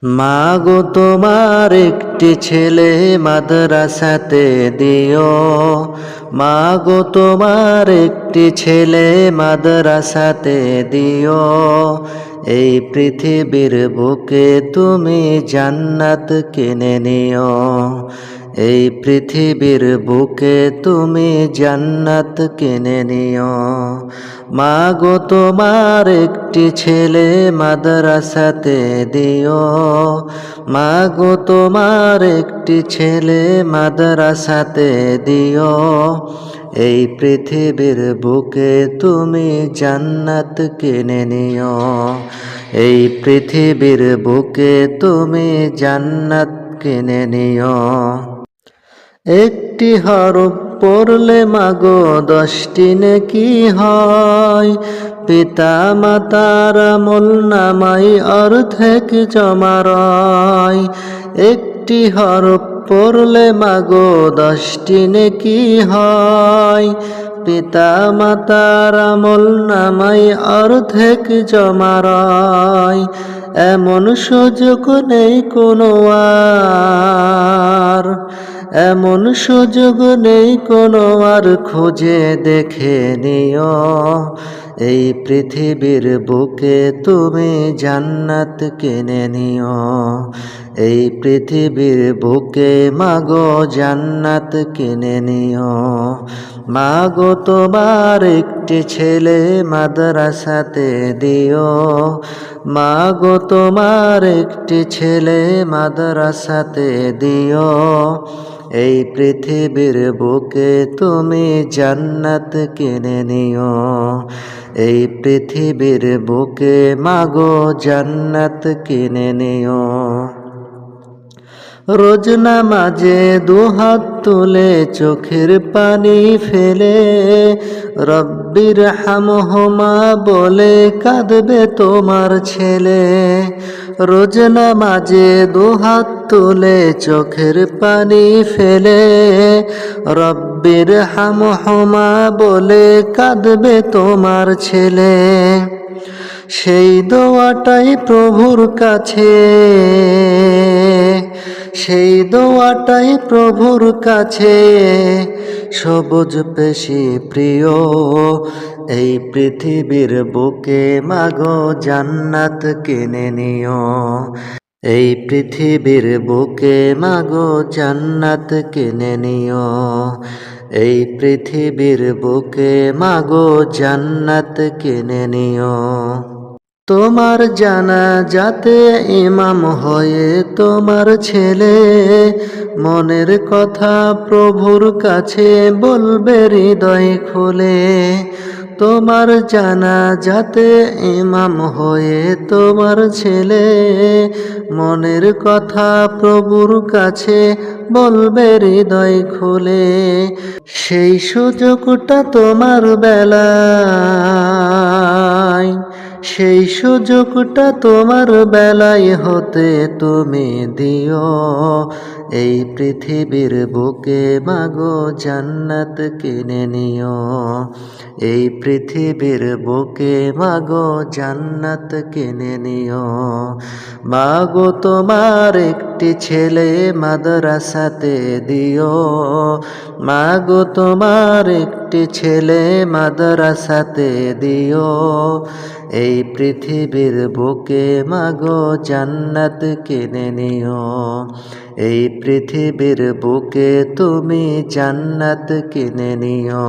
মাগো তোমার একটি ছেলে মাদ্রাসাতে দিও। মাগো তোমার একটি ছেলে মাদ্রাসাতে দিও। এই পৃথিবীর বুকে তুমি জান্নাত কিনে নিও। এই পৃথিবীর বুকে তুমি জান্নাত কিনে নিও। মাগো তোমার একটি ছেলে মাদ্রাসাতে দিও। মাগো তোমার একটি ছেলে মাদ্রাসাতে দিও। এই পৃথিবীর বুকে তুমি জান্নাত কিনে নিও। এই পৃথিবীর বুকে তুমি জান্নাত কিনে নিও। একটি হরফ পড়লে মাগো 10টি নেকি হয়। পিতা মাতার আমল নামাই অর্ধেক জমা রয়। একটি হরফ পড়লে মাগো 10টি নেকি হয়। পিতা মাতার আমল নামাই অর্ধেক জমা রয়। এমন সুযোগ নেই কোনো আর, এমন সুযোগ নেই কোনো আর, খুঁজে দেখে নিও। এই পৃথিবীর বুকে তুমি জান্নাত কিনে নিও। এই পৃথিবীর বুকে মাগো জান্নাত কিনে নিও। মাগো তোমার একটি ছেলে মাদ্রাসাতে দিও। মাগো তোমার একটি ছেলে মাদ্রাসাতে দিও। এই পৃথিবীর বুকে তুমি জান্নাত কিনে নিও। এই পৃথিবীর বুকে মাগো জান্নাত কিনে নিও। রোজ নামাজে দুহাত তুলে চোখের পানি ফেলে রব্বির হামহুমা বলে কাঁদবে তোমার ছেলে। রোজ নামাজে দুহাত তুলে চোখের পানি ফেলে রব্বির হামহুমা বলে কাঁদবে তোমার ছেলে। সেই দোয়াটাই প্রভুর কাছে, সেই দোয়াটাই প্রভুর কাছে সবুজ পেশি প্রিয়। এই পৃথিবীর বুকে মাগো জান্নাত কিনে নিও। এই পৃথিবীর বুকে মাগো জান্নাত কিনে নিও। এই পৃথিবীর বুকে মাগো জান্নাত কিনে নিও। তোমার জানাজাতে ইমাম হয়ে তোমার ছেলে মনের কথা প্রভুর কাছে বলবে হৃদয় খুলে। তোমার জানাজাতে ইমাম হয়ে তোমার ছেলে মনের কথা প্রভুর কাছে বলবে হৃদয় খুলে। সেই সুযোগটা তোমার বেলায়, সেই সুযোগটা তোমার বেলায় হতে তুমি দিও। এই পৃথিবীর বুকে মাগো জান্নাত কিনে নিও। এই পৃথিবীর বুকে মাগো জান্নাত কিনে নিও। মাগো তোমার একটি ছেলে মাদ্রাসাতে দিও। মাগো তোমার একটি ছেলে মাদ্রাসাতে দিও। এই পৃথিবীর বুকে মাগো জান্নাত কিনে নিও। এই পৃথিবীর বুকে তুমি জান্নাত কিনে নিও।